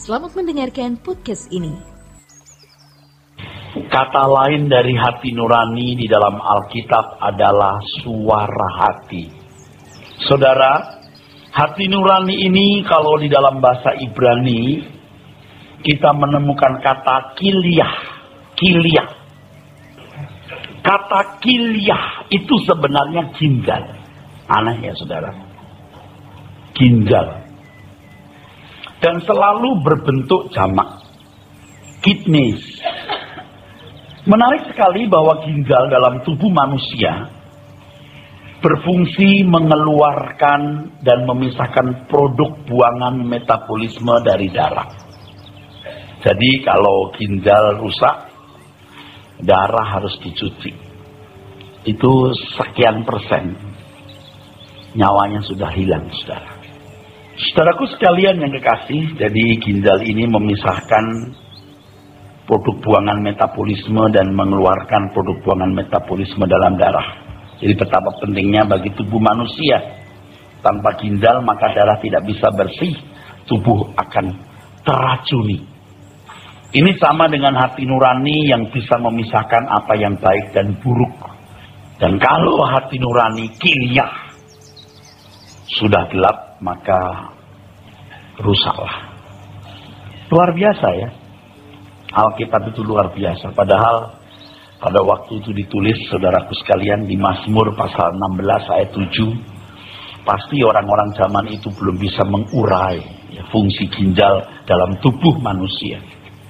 Selamat mendengarkan podcast ini. Kata lain dari hati nurani di dalam Alkitab adalah suara hati. Saudara, hati nurani ini kalau di dalam bahasa Ibrani kita menemukan kata kilyah. Kilyah. Kata kilyah itu sebenarnya ginjal. Aneh ya saudara. Ginjal. Dan selalu berbentuk jamak. Kidneys. Menarik sekali bahwa ginjal dalam tubuh manusia berfungsi mengeluarkan dan memisahkan produk buangan metabolisme dari darah. Jadi kalau ginjal rusak, darah harus dicuci. Itu sekian persen nyawanya sudah hilang, saudara. Saudaraku sekalian yang kekasih, jadi ginjal ini memisahkan produk buangan metabolisme dan mengeluarkan produk buangan metabolisme dalam darah. Jadi betapa pentingnya bagi tubuh manusia. Tanpa ginjal maka darah tidak bisa bersih, tubuh akan teracuni. Ini sama dengan hati nurani yang bisa memisahkan apa yang baik dan buruk. Dan kalau hati nurani kilyah sudah gelap, maka rusaklah. Luar biasa ya. Alkitab itu luar biasa. Padahal pada waktu itu ditulis, saudaraku sekalian, di Mazmur pasal 16 ayat 7, pasti orang-orang zaman itu belum bisa mengurai ya, fungsi ginjal dalam tubuh manusia.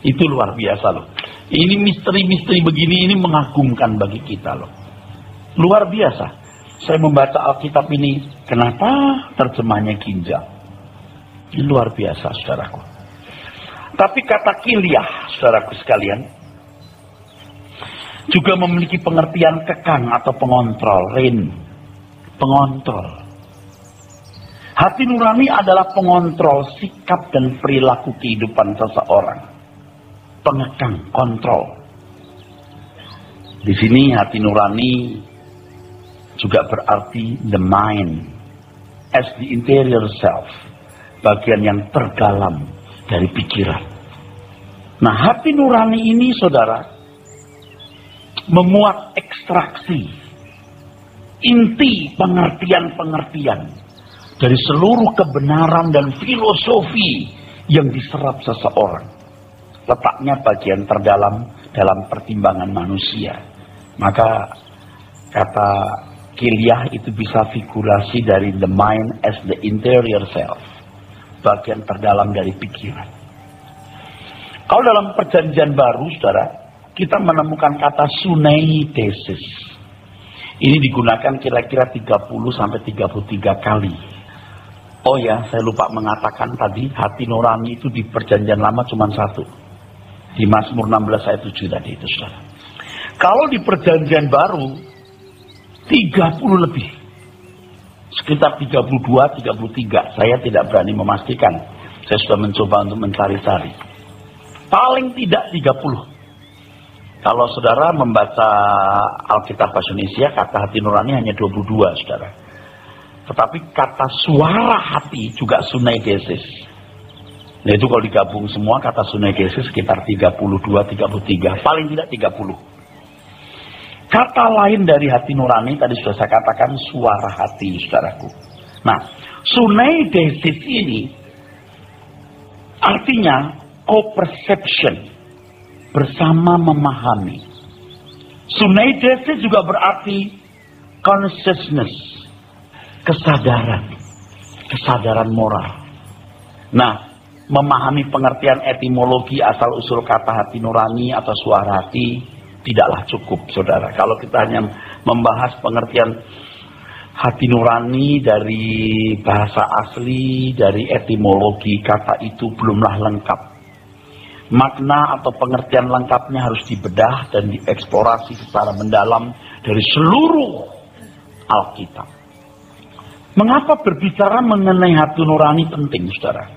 Itu luar biasa loh. Ini misteri-misteri begini, ini mengagumkan bagi kita loh. Luar biasa. Saya membaca Alkitab ini, kenapa terjemahnya ginjal? Ini luar biasa, saudaraku. Tapi kata kilyah, saudaraku sekalian, juga memiliki pengertian kekang atau pengontrol, rein, pengontrol. Hati nurani adalah pengontrol sikap dan perilaku kehidupan seseorang. Pengekang, kontrol. Di sini hati nurani juga berarti the mind as the interior self, bagian yang terdalam dari pikiran. Nah, hati nurani ini saudara memuat ekstraksi inti pengertian-pengertian dari seluruh kebenaran dan filosofi yang diserap seseorang. Letaknya bagian terdalam dalam pertimbangan manusia. Maka kata kilyah itu bisa figurasi dari the mind as the interior self, bagian terdalam dari pikiran. Kalau dalam perjanjian baru, saudara, kita menemukan kata suneidesis. Ini digunakan kira-kira 30-33 kali. Oh ya, saya lupa mengatakan tadi, hati nurani itu di perjanjian lama cuma satu. Di Mazmur 16 ayat 7 tadi itu, saudara. Kalau di perjanjian baru 30 lebih. Sekitar 32, 33. Saya tidak berani memastikan. Saya sudah mencoba untuk mencari-cari. Paling tidak 30. Kalau saudara membaca Alkitab Bahasa Indonesia, kata hati nurani hanya 22, saudara. Tetapi kata suara hati juga suneidesis. Nah itu kalau digabung semua kata suneidesis sekitar 32, 33. Paling tidak 30. Kata lain dari hati nurani tadi sudah saya katakan suara hati, saudaraku. Nah, suneidesis ini artinya co-perception, bersama memahami. Suneidesis juga berarti consciousness, kesadaran moral. Nah, memahami pengertian etimologi asal-usul kata hati nurani atau suara hati tidaklah cukup, saudara. Kalau kita hanya membahas pengertian hati nurani dari bahasa asli, dari etimologi kata itu belumlah lengkap. Makna atau pengertian lengkapnya harus dibedah dan dieksplorasi secara mendalam dari seluruh Alkitab. Mengapa berbicara mengenai hati nurani penting, saudara?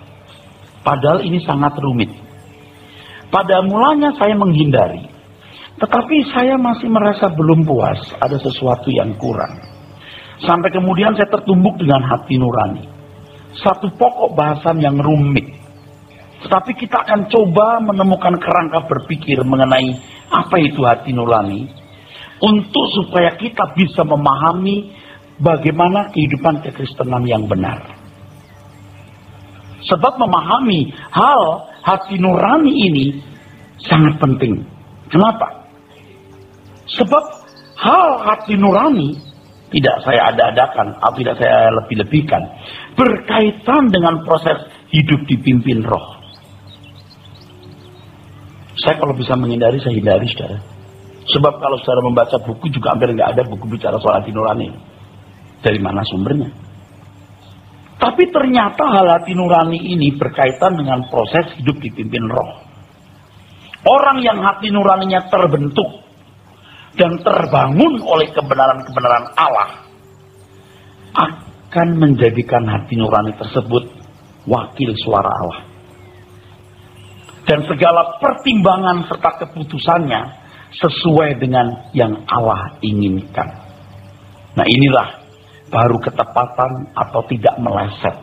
Padahal ini sangat rumit. Pada mulanya saya menghindari. Tetapi saya masih merasa belum puas, ada sesuatu yang kurang. Sampai kemudian saya tertumbuk dengan hati nurani. Satu pokok bahasan yang rumit. Tetapi kita akan coba menemukan kerangka berpikir mengenai apa itu hati nurani, untuk supaya kita bisa memahami bagaimana kehidupan kekristenan yang benar. Sebab memahami hal hati nurani ini sangat penting. Kenapa? Sebab hal hati nurani tidak saya ada-adakan atau tidak saya lebih-lebihkan, berkaitan dengan proses hidup dipimpin roh. Saya kalau bisa menghindari, saya hindari, saudara. Sebab kalau saudara membaca buku juga hampir nggak ada buku bicara soal hati nurani. Dari mana sumbernya? Tapi ternyata hal hati nurani ini berkaitan dengan proses hidup dipimpin roh. Orang yang hati nuraninya terbentuk dan terbangun oleh kebenaran-kebenaran Allah akan menjadikan hati nurani tersebut wakil suara Allah. Dan segala pertimbangan serta keputusannya sesuai dengan yang Allah inginkan. Nah, inilah baru ketepatan atau tidak meleset.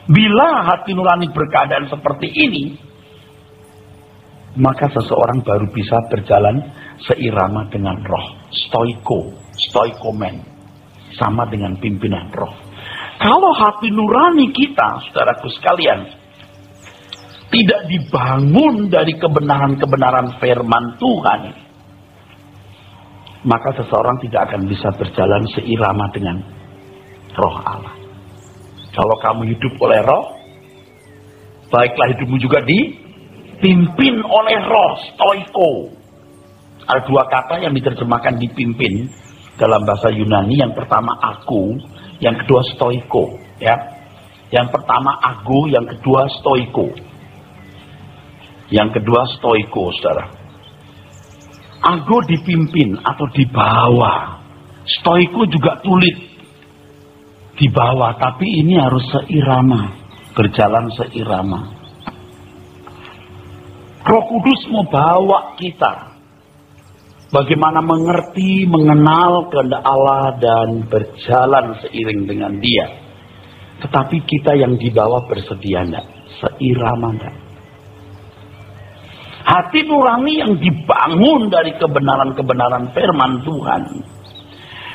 Bila hati nurani berkeadaan seperti ini, maka seseorang baru bisa berjalan seirama dengan roh. Stoikomen, sama dengan pimpinan roh. Kalau hati nurani kita, saudaraku sekalian, tidak dibangun dari kebenaran-kebenaran firman Tuhan, maka seseorang tidak akan bisa berjalan seirama dengan roh Allah. Kalau kamu hidup oleh roh, baiklah hidupmu juga dipimpin oleh roh, stoiko. Ada dua kata yang diterjemahkan dipimpin dalam bahasa Yunani. Yang pertama aku, yang kedua stoiko. Ya, yang pertama aku, yang kedua stoiko. Yang kedua stoiko, saudara. Aku dipimpin atau dibawa. Stoiko juga tulis dibawa, tapi ini harus seirama, berjalan seirama. Roh Kudus mau bawa kita bagaimana mengerti, mengenal kehendak Allah dan berjalan seiring dengan Dia. Tetapi kita yang dibawa bersedia enggak? Seirama enggak? Hati nurani yang dibangun dari kebenaran-kebenaran firman Tuhan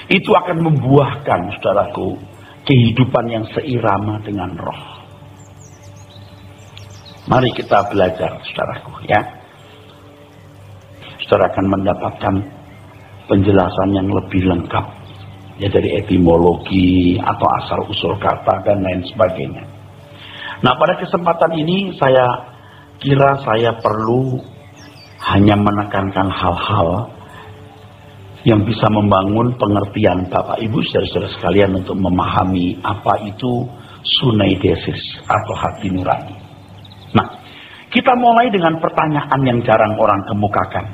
itu akan membuahkan, saudaraku, kehidupan yang seirama dengan roh. Mari kita belajar, saudaraku, ya. Saudara akan mendapatkan penjelasan yang lebih lengkap, ya, dari etimologi atau asal usul kata dan lain sebagainya. Nah, pada kesempatan ini saya kira saya perlu hanya menekankan hal-hal yang bisa membangun pengertian Bapak Ibu saudara-saudara sekalian untuk memahami apa itu sunaidesis atau hati nurani. Nah, kita mulai dengan pertanyaan yang jarang orang kemukakan,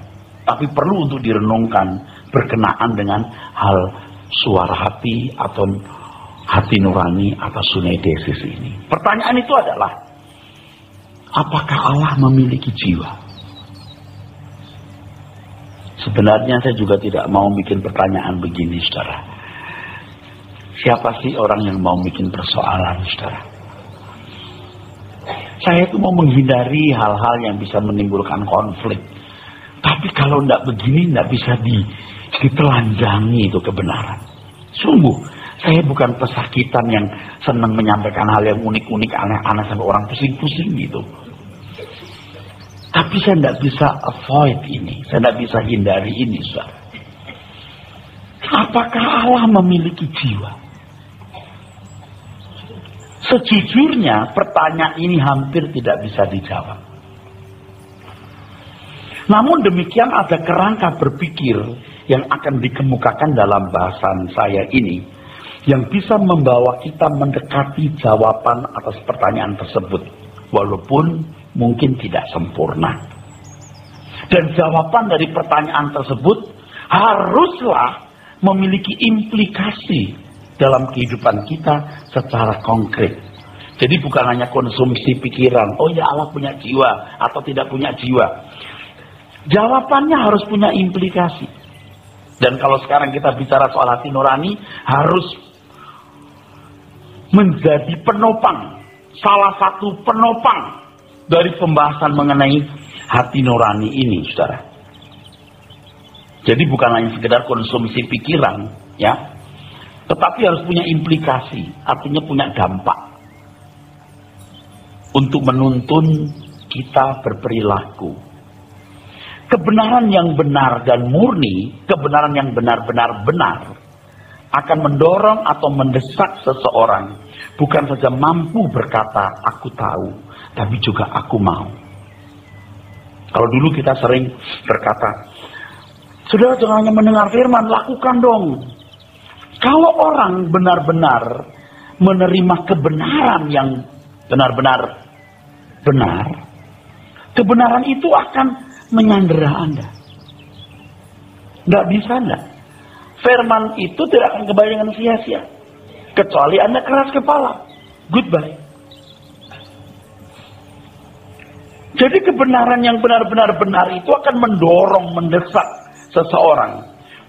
tapi perlu untuk direnungkan berkenaan dengan hal suara hati atau hati nurani atau sunaidesis ini. Pertanyaan itu adalah, apakah Allah memiliki jiwa? Sebenarnya saya juga tidak mau bikin pertanyaan begini, saudara. Siapa sih orang yang mau bikin persoalan, saudara? Saya itu mau menghindari hal-hal yang bisa menimbulkan konflik. Tapi kalau tidak begini, tidak bisa ditelanjangi itu kebenaran. Sungguh, saya bukan pesakitan yang senang menyampaikan hal yang unik-unik, aneh-aneh sampai orang pusing-pusing gitu. Tapi saya tidak bisa avoid ini. Saya tidak bisa hindari ini, saudara. Apakah Allah memiliki jiwa? Sejujurnya pertanyaan ini hampir tidak bisa dijawab. Namun demikian ada kerangka berpikir yang akan dikemukakan dalam bahasan saya ini, yang bisa membawa kita mendekati jawaban atas pertanyaan tersebut, walaupun mungkin tidak sempurna. Dan jawaban dari pertanyaan tersebut haruslah memiliki implikasi dalam kehidupan kita secara konkret. Jadi bukan hanya konsumsi pikiran, oh ya Allah punya jiwa atau tidak punya jiwa. Jawabannya harus punya implikasi. Dan kalau sekarang kita bicara soal hati nurani, harus menjadi penopang, salah satu penopang dari pembahasan mengenai hati nurani ini, saudara. Jadi bukan hanya sekedar konsumsi pikiran, ya, tetapi harus punya implikasi, artinya punya dampak untuk menuntun kita berperilaku. Kebenaran yang benar dan murni, kebenaran yang benar-benar benar, akan mendorong atau mendesak seseorang bukan saja mampu berkata aku tahu, tapi juga aku mau. Kalau dulu kita sering berkata, saudara jangan hanya mendengar firman, lakukan dong. Kalau orang benar-benar menerima kebenaran yang benar-benar benar, kebenaran itu akan menyandera Anda. Nggak bisa Anda. Firman itu tidak akan kembali dengan sia-sia. Kecuali Anda keras kepala. Goodbye. Jadi kebenaran yang benar-benar benar itu akan mendorong, mendesak seseorang.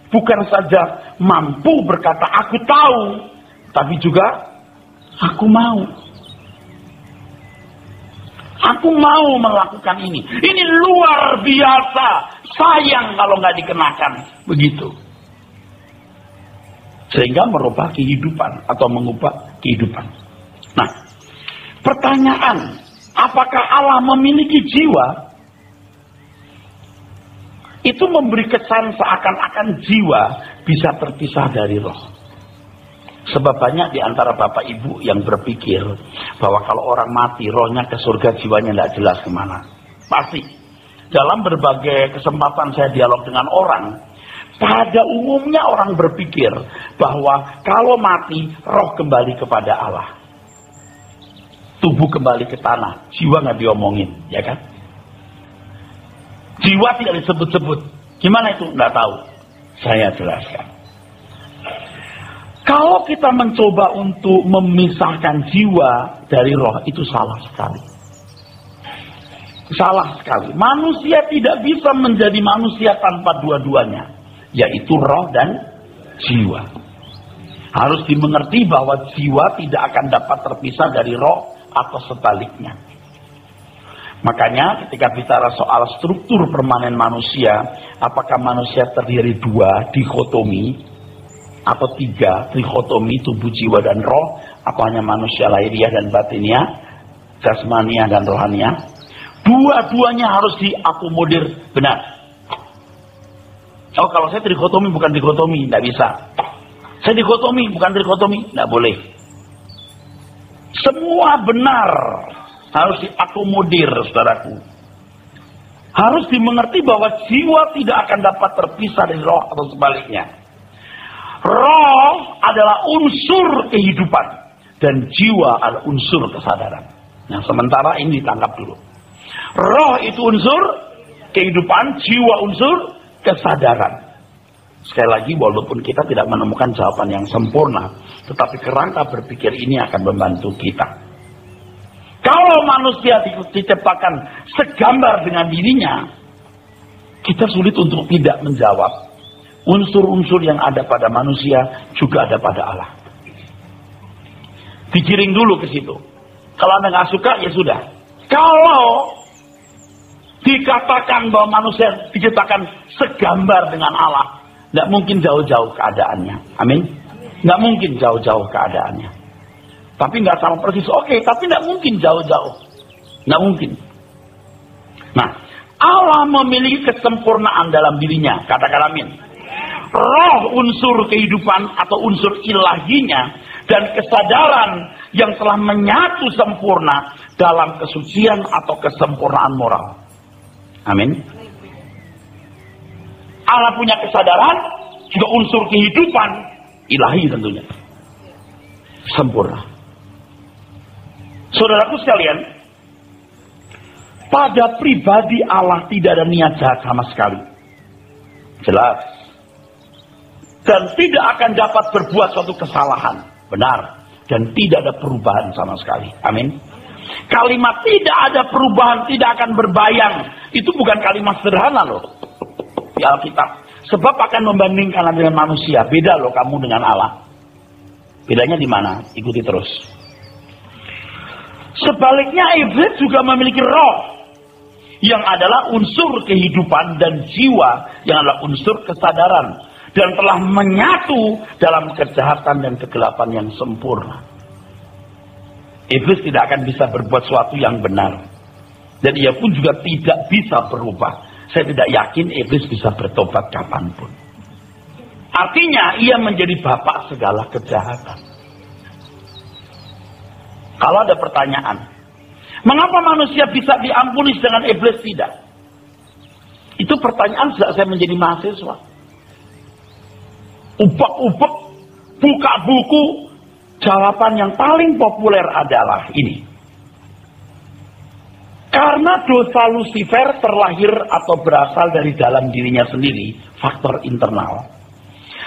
Bukan saja mampu berkata aku tahu, tapi juga aku mau. Aku mau melakukan ini. Ini luar biasa. Sayang kalau nggak dikenakan. Begitu. Sehingga merubah kehidupan atau mengubah kehidupan. Nah, pertanyaan, apakah Allah memiliki jiwa? Itu memberi kesan seakan-akan jiwa bisa terpisah dari roh. Sebab banyak di antara bapak ibu yang berpikir bahwa kalau orang mati, rohnya ke surga, jiwanya tidak jelas kemana. Pasti. Dalam berbagai kesempatan saya dialog dengan orang, pada umumnya orang berpikir bahwa kalau mati, roh kembali kepada Allah. Tubuh kembali ke tanah, jiwa nggak diomongin, ya kan? Jiwa tidak disebut-sebut. Gimana itu? Nggak tahu. Saya jelaskan. Kalau kita mencoba untuk memisahkan jiwa dari roh, itu salah sekali. Salah sekali. Manusia tidak bisa menjadi manusia tanpa dua-duanya, yaitu roh dan jiwa. Harus dimengerti bahwa jiwa tidak akan dapat terpisah dari roh atau sebaliknya. Makanya ketika bicara soal struktur permanen manusia, apakah manusia terdiri dua, dikotomi, atau tiga, trikotomi, tubuh, jiwa, dan roh, atau hanya manusia lahiriah dan batiniah, jasmaniah dan rohaniah? Dua-duanya harus diakomodir benar. Oh, kalau saya trikotomi bukan dikotomi, tidak bisa. Saya dikotomi bukan trikotomi, tidak boleh. Semua benar harus diakomodir, saudaraku. Harus dimengerti bahwa jiwa tidak akan dapat terpisah dari roh atau sebaliknya. Roh adalah unsur kehidupan dan jiwa adalah unsur kesadaran. Nah, sementara ini ditangkap dulu. Roh itu unsur kehidupan, jiwa unsur kesadaran. Sekali lagi, walaupun kita tidak menemukan jawaban yang sempurna, tetapi kerangka berpikir ini akan membantu kita. Kalau manusia diciptakan segambar dengan dirinya, kita sulit untuk tidak menjawab. Unsur-unsur yang ada pada manusia juga ada pada Allah. Digiring dulu ke situ. Kalau Anda nggak suka, ya sudah. Kalau dikatakan bahwa manusia diciptakan segambar dengan Allah, nggak mungkin jauh-jauh keadaannya. Amin. Nggak mungkin jauh-jauh keadaannya. Tapi nggak sama persis. Oke, tapi nggak mungkin jauh-jauh. Nggak mungkin. Nah, Allah memiliki kesempurnaan dalam dirinya. Katakan amin. Roh unsur kehidupan atau unsur ilahinya dan kesadaran yang telah menyatu sempurna dalam kesucian atau kesempurnaan moral. Amin. Allah punya kesadaran, juga unsur kehidupan ilahi tentunya. Sempurna. Saudaraku sekalian, pada pribadi Allah tidak ada niat jahat sama sekali. Jelas. Dan tidak akan dapat berbuat suatu kesalahan. Benar. Dan tidak ada perubahan sama sekali. Amin. Kalimat tidak ada perubahan, tidak akan berbayang, itu bukan kalimat sederhana loh di Alkitab. Sebab akan membandingkan dengan manusia. Beda loh kamu dengan Allah. Bedanya di mana? Ikuti terus. Sebaliknya iblis juga memiliki roh yang adalah unsur kehidupan dan jiwa yang adalah unsur kesadaran dan telah menyatu dalam kejahatan dan kegelapan yang sempurna. Iblis tidak akan bisa berbuat sesuatu yang benar dan ia pun juga tidak bisa berubah. Saya tidak yakin iblis bisa bertobat kapanpun. Artinya ia menjadi bapak segala kejahatan. Kalau ada pertanyaan, mengapa manusia bisa diampuni sedangkan iblis tidak? Itu pertanyaan sejak saya menjadi mahasiswa. Ubek-ubek, buka buku, jawaban yang paling populer adalah ini. Karena dosa Lucifer terlahir atau berasal dari dalam dirinya sendiri, faktor internal.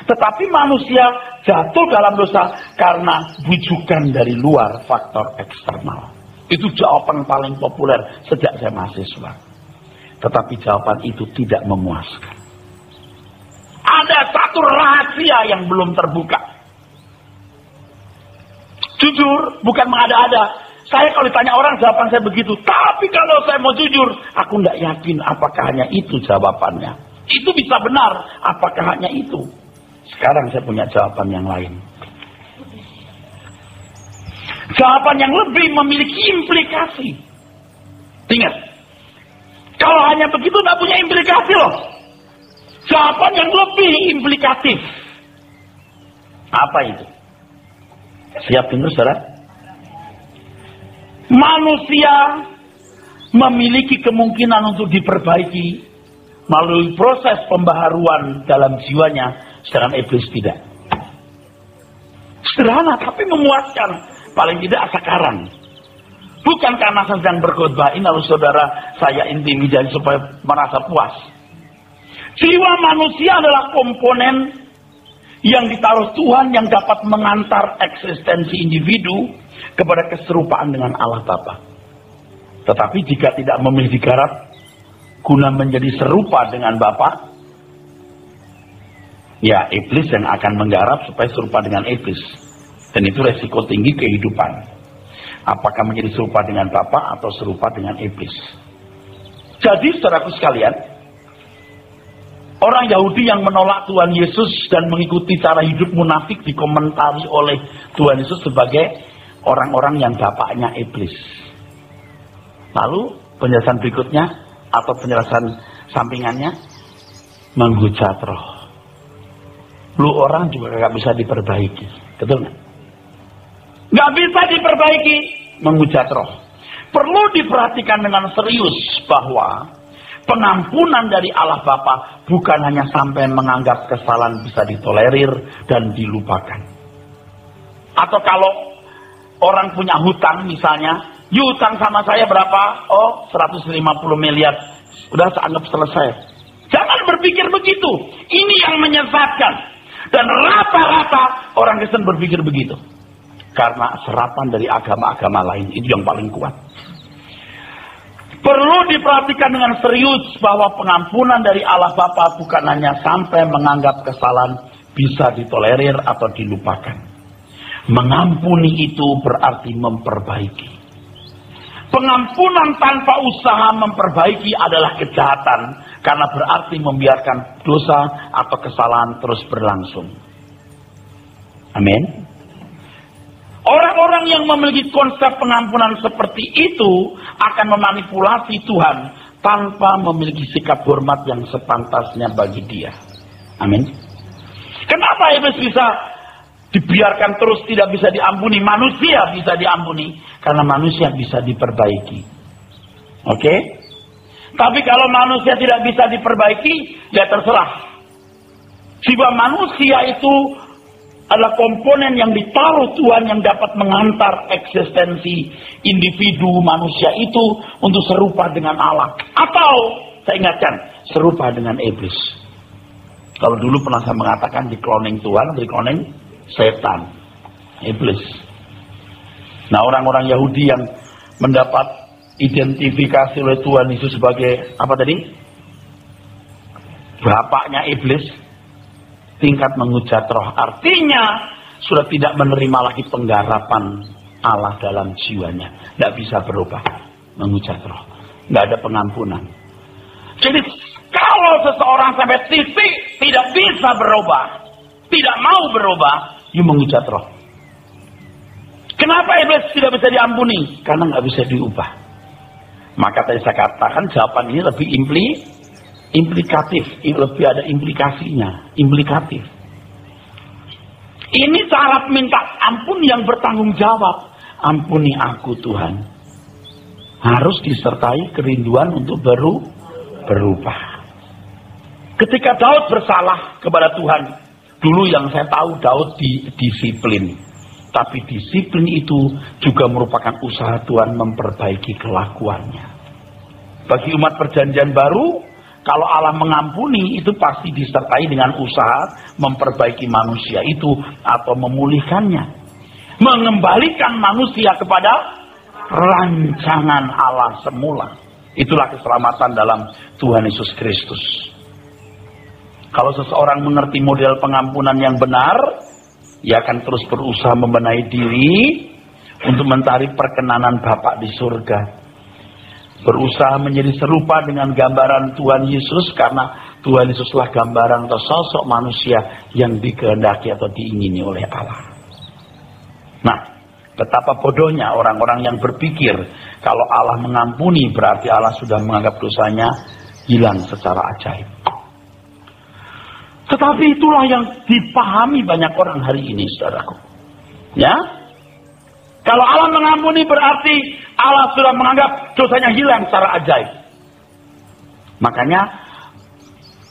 Tetapi manusia jatuh dalam dosa karena bujukan dari luar, faktor eksternal. Itu jawaban paling populer sejak saya mahasiswa. Tetapi jawaban itu tidak memuaskan. Ada satu rahasia yang belum terbuka. Jujur, bukan mengada-ada. Saya kalau ditanya orang, jawaban saya begitu. Tapi kalau saya mau jujur, aku tidak yakin apakah hanya itu jawabannya. Itu bisa benar, apakah hanya itu. Sekarang saya punya jawaban yang lain. Jawaban yang lebih memiliki implikasi. Ingat, kalau hanya begitu tidak punya implikasi loh. Jawaban yang lebih implikatif. Apa itu? Siap dengar, saudara? Manusia memiliki kemungkinan untuk diperbaiki melalui proses pembaharuan dalam jiwanya, sedangkan iblis tidak. Sederhana tapi memuaskan, paling tidak sekarang. Bukan karena saya sedang berkhotbah ini lalu saudara saya intimidasi supaya merasa puas. Jiwa manusia adalah komponen yang ditaruh Tuhan yang dapat mengantar eksistensi individu kepada keserupaan dengan Allah Bapa. Tetapi jika tidak memiliki garap guna menjadi serupa dengan Bapa, ya iblis yang akan menggarap supaya serupa dengan iblis. Dan itu resiko tinggi kehidupan. Apakah menjadi serupa dengan Bapa atau serupa dengan iblis. Jadi saudaraku sekalian, orang Yahudi yang menolak Tuhan Yesus dan mengikuti cara hidup munafik dikomentari oleh Tuhan Yesus sebagai orang-orang yang bapaknya iblis. Lalu penjelasan berikutnya atau penjelasan sampingannya, menghujat roh. Lu orang juga gak bisa diperbaiki. Betul gak? Gak bisa diperbaiki, menghujat roh. Perlu diperhatikan dengan serius bahwa pengampunan dari Allah Bapa bukan hanya sampai menganggap kesalahan bisa ditolerir dan dilupakan. Atau kalau orang punya hutang misalnya, hutang sama saya berapa? Oh, 150 miliar. Udah saya anggap selesai. Jangan berpikir begitu. Ini yang menyesatkan. Dan rata-rata orang Kristen berpikir begitu. Karena serapan dari agama-agama lain. Itu yang paling kuat. Perlu diperhatikan dengan serius bahwa pengampunan dari Allah Bapa bukan hanya sampai menganggap kesalahan bisa ditolerir atau dilupakan. Mengampuni itu berarti memperbaiki. Pengampunan tanpa usaha memperbaiki adalah kejahatan, karena berarti membiarkan dosa atau kesalahan terus berlangsung. Amin. Orang-orang yang memiliki konsep pengampunan seperti itu akan memanipulasi Tuhan tanpa memiliki sikap hormat yang sepantasnya bagi Dia. Amin. Kenapa iblis bisa dibiarkan terus tidak bisa diampuni? Manusia bisa diampuni karena manusia bisa diperbaiki. Oke? Tapi kalau manusia tidak bisa diperbaiki, ya terserah. Jiwa manusia itu adalah komponen yang ditaruh Tuhan yang dapat mengantar eksistensi individu manusia itu untuk serupa dengan Allah. Atau, saya ingatkan, serupa dengan iblis. Kalau dulu pernah saya mengatakan di cloning Tuhan, di cloning setan, iblis. Nah, orang-orang Yahudi yang mendapat identifikasi oleh Tuhan Yesus sebagai apa tadi? Bapaknya iblis, tingkat menghujat roh. Artinya sudah tidak menerima lagi penggarapan Allah dalam jiwanya. Tidak bisa berubah. Menghujat roh. Tidak ada pengampunan. Jadi kalau seseorang sampai titik tidak bisa berubah, tidak mau berubah, you menghujat roh. Kenapa iblis tidak bisa diampuni? Karena nggak bisa diubah. Maka tadi saya katakan jawaban ini lebih implikatif, lebih ada implikasinya, implikatif. Ini syarat minta ampun yang bertanggung jawab. Ampuni aku Tuhan. Harus disertai kerinduan untuk berubah. Ketika Daud bersalah kepada Tuhan, dulu yang saya tahu Daud disiplin. Tapi disiplin itu juga merupakan usaha Tuhan memperbaiki kelakuannya. Bagi umat perjanjian baru, kalau Allah mengampuni itu pasti disertai dengan usaha memperbaiki manusia itu atau memulihkannya. Mengembalikan manusia kepada rancangan Allah semula. Itulah keselamatan dalam Tuhan Yesus Kristus. Kalau seseorang mengerti model pengampunan yang benar, ia akan terus berusaha membenahi diri untuk mencari perkenanan Bapa di surga. Berusaha menjadi serupa dengan gambaran Tuhan Yesus, karena Tuhan Yesuslah gambaran atau sosok manusia yang dikehendaki atau diingini oleh Allah. Nah, betapa bodohnya orang-orang yang berpikir kalau Allah mengampuni berarti Allah sudah menganggap dosanya hilang secara ajaib. Tetapi itulah yang dipahami banyak orang hari ini, saudaraku. Ya, kalau Allah mengampuni berarti Allah sudah menganggap dosanya hilang secara ajaib. Makanya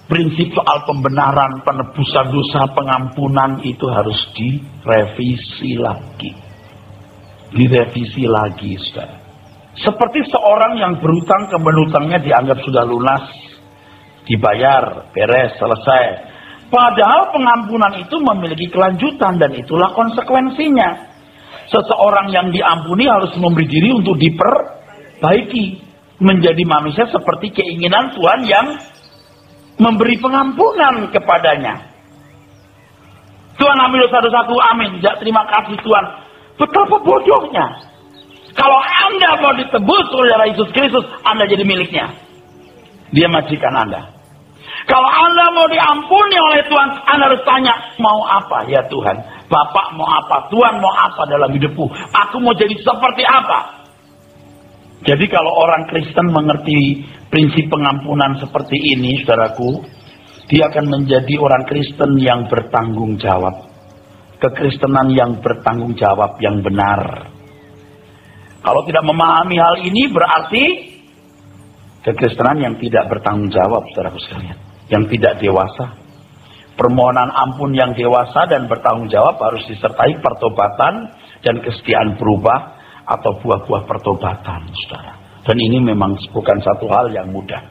prinsip soal pembenaran, penebusan dosa, pengampunan itu harus direvisi lagi. Direvisi lagi, saudara. Seperti seorang yang berutang, kemudian utangnya dianggap sudah lunas, dibayar, beres, selesai. Padahal pengampunan itu memiliki kelanjutan dan itulah konsekuensinya. Seseorang yang diampuni harus memberi diri untuk diperbaiki. Menjadi manusia seperti keinginan Tuhan yang memberi pengampunan kepadanya. Tuhan ambil dosa-dosaku, amin. Ya, terima kasih Tuhan. Betapa bodohnya. Kalau Anda mau ditebus oleh Yesus Kristus, Anda jadi miliknya. Dia majikan Anda. Kalau Anda mau diampuni oleh Tuhan, Anda harus tanya, mau apa ya Tuhan? Bapak mau apa? Tuhan mau apa dalam hidupku? Aku mau jadi seperti apa? Jadi kalau orang Kristen mengerti prinsip pengampunan seperti ini, saudaraku, dia akan menjadi orang Kristen yang bertanggung jawab. Kekristenan yang bertanggung jawab, yang benar. Kalau tidak memahami hal ini berarti kekristenan yang tidak bertanggung jawab, saudaraku sekalian. Yang tidak dewasa. Permohonan ampun yang dewasa dan bertanggung jawab harus disertai pertobatan dan kesetiaan berubah atau buah-buah pertobatan, saudara. Dan ini memang bukan satu hal yang mudah.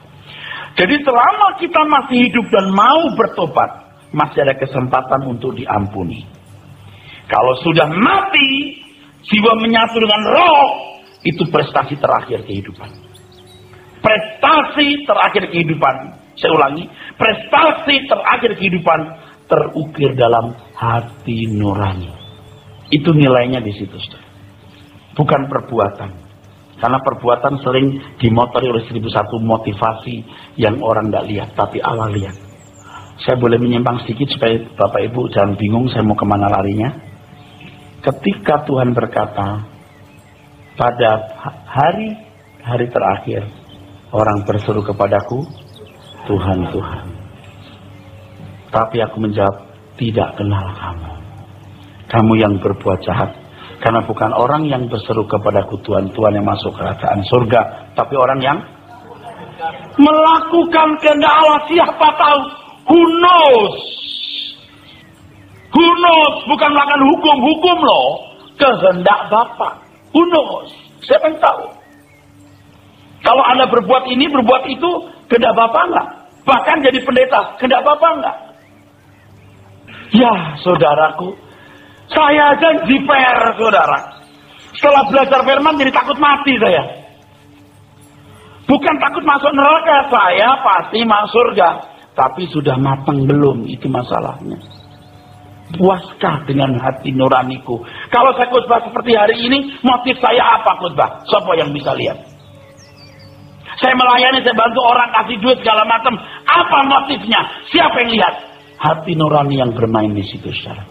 Jadi selama kita masih hidup dan mau bertobat, masih ada kesempatan untuk diampuni. Kalau sudah mati, jiwa menyatu dengan roh, itu prestasi terakhir kehidupan. Prestasi terakhir kehidupan. Saya ulangi, prestasi terakhir kehidupan terukir dalam hati nurani. Itu nilainya di situ, saudara. Bukan perbuatan. Karena perbuatan sering dimotori oleh 1001 motivasi yang orang tidak lihat, tapi Allah lihat. Saya boleh menyimpang sedikit supaya Bapak Ibu jangan bingung saya mau kemana larinya. Ketika Tuhan berkata, pada hari terakhir, orang berseru kepadaku, Tuhan, Tuhan. Tapi aku menjawab, tidak kenal kamu. Kamu yang berbuat jahat. Karena bukan orang yang berseru kepadaku Tuhan, Tuhan yang masuk kerajaan surga. Tapi orang yang melakukan kehendak Allah. Siapa tahu? Who knows? Who knows? Bukan melakukan hukum loh. Kehendak Bapa. Who knows? Siapa yang tahu? Kalau Anda berbuat ini, berbuat itu, kehendak Bapa enggak? Bahkan jadi pendeta, kehendak Bapa enggak? Ya, saudaraku, saya aja jiper, saudara. Setelah belajar firman jadi takut mati saya. Bukan takut masuk neraka, saya pasti masuk surga. Tapi sudah matang belum, itu masalahnya. Puaskah dengan hati nuraniku? Kalau saya khotbah seperti hari ini, motif saya apa khotbah? Siapa yang bisa lihat? Saya melayani, saya bantu orang, kasih duit segala macam. Apa motifnya? Siapa yang lihat? Hati nurani yang bermain di situ, saudara.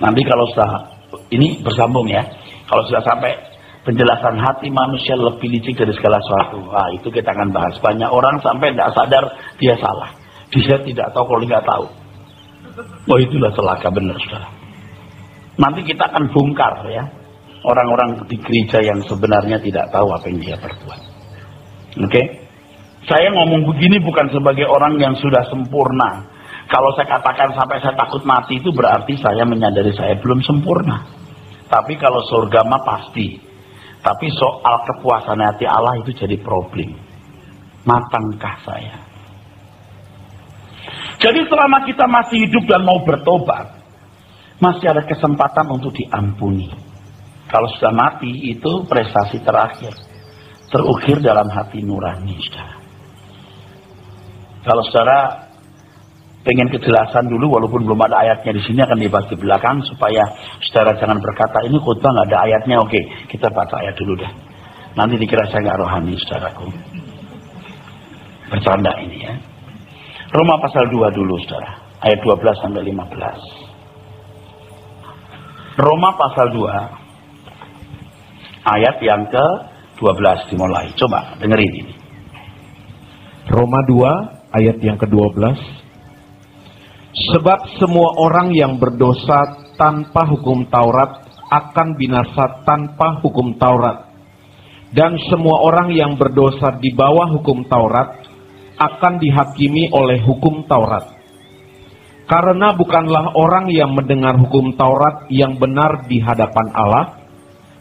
Nanti kalau sudah, ini bersambung ya. Kalau sudah sampai penjelasan hati manusia lebih licik dari segala sesuatu. Itu kita akan bahas. Banyak orang sampai tidak sadar dia salah. Dia tidak tahu kalau nggak tahu. Oh, itulah celaka benar, saudara. Nanti kita akan bongkar ya. Orang-orang di gereja yang sebenarnya tidak tahu apa yang dia perbuat. Oke? Saya ngomong begini bukan sebagai orang yang sudah sempurna. Kalau saya katakan sampai saya takut mati, itu berarti saya menyadari saya belum sempurna. Tapi kalau surga mah pasti. Tapi soal kepuasan hati Allah itu jadi problem. Matangkah saya? Jadi selama kita masih hidup dan mau bertobat, masih ada kesempatan untuk diampuni. Kalau sudah mati, itu prestasi terakhir. Terukir dalam hati nurani, saudara. Kalau saudara pengen kejelasan dulu, walaupun belum ada ayatnya di sini, akan dibahas di belakang supaya saudara jangan berkata ini khotbah nggak ada ayatnya. Oke, kita baca ayat dulu dah. Nanti dikira saya nggak rohani, saudaraku. Bercanda ini ya. Roma pasal 2 dulu, saudara. Ayat 12 sampai 15. Roma pasal 2 ayat yang ke-12 dimulai. Coba dengerin ini. Roma 2 ayat yang ke-12. Sebab semua orang yang berdosa tanpa hukum Taurat akan binasa tanpa hukum Taurat. Dan semua orang yang berdosa di bawah hukum Taurat akan dihakimi oleh hukum Taurat. Karena bukanlah orang yang mendengar hukum Taurat yang benar di hadapan Allah,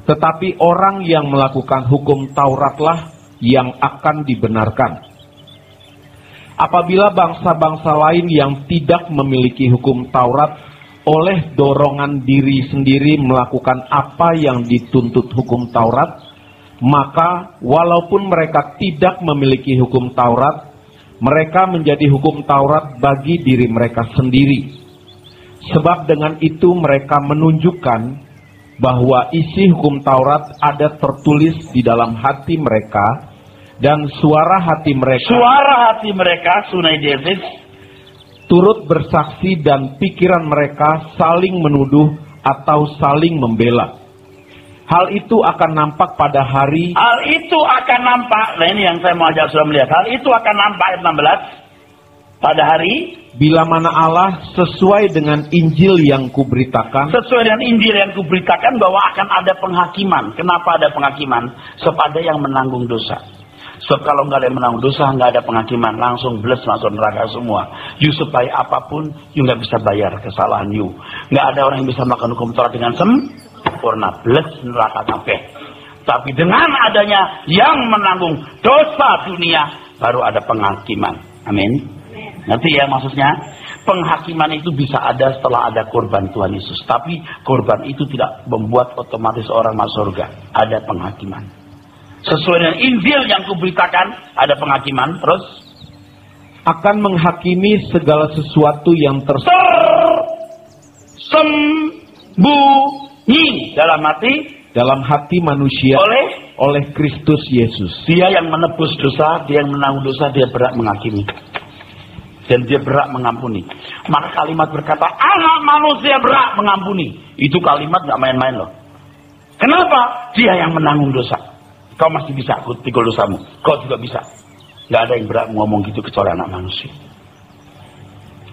tetapi orang yang melakukan hukum Tauratlah yang akan dibenarkan. Apabila bangsa-bangsa lain yang tidak memiliki hukum Taurat oleh dorongan diri sendiri melakukan apa yang dituntut hukum Taurat, maka walaupun mereka tidak memiliki hukum Taurat, mereka menjadi hukum Taurat bagi diri mereka sendiri. Sebab dengan itu mereka menunjukkan bahwa isi hukum Taurat ada tertulis di dalam hati mereka, dan suara hati mereka, Sunai David, turut bersaksi, dan pikiran mereka saling menuduh atau saling membela. Hal itu akan nampak pada hari. Hal itu akan nampak. Nah ini yang saya mau ajak sudah melihat. Hal itu akan nampak ayat 16. Pada hari. Bila mana Allah sesuai dengan Injil yang kuberitakan. Sesuai dengan Injil yang kuberitakan bahwa akan ada penghakiman. Kenapa ada penghakiman? Sebab ada yang menanggung dosa. Sebab kalau nggak ada yang menanggung dosa, nggak ada penghakiman. Langsung bles, langsung neraka semua. You supaya apapun, you nggak bisa bayar kesalahan you. Nggak ada orang yang bisa melakukan hukum Taurat dengan sempurna, bles neraka kabeh. Tapi dengan adanya yang menanggung dosa dunia, baru ada penghakiman. Amin. Nanti ya maksudnya, penghakiman itu bisa ada setelah ada korban Tuhan Yesus. Tapi korban itu tidak membuat otomatis orang masuk surga. Ada penghakiman. Sesuai dengan Injil yang kuberitakan, ada penghakiman. Terus akan menghakimi segala sesuatu yang tersembunyi dalam hati manusia oleh Kristus Yesus. Dia yang menebus dosa, dia yang menanggung dosa, dia berhak menghakimi. Dan dia berhak mengampuni. Maka kalimat berkata, anak manusia berhak mengampuni. Itu kalimat gak main-main loh. Kenapa? Dia yang menanggung dosa. Kau masih bisa pikul dosamu. Kau juga bisa. Gak ada yang berhak ngomong gitu kecuali anak manusia.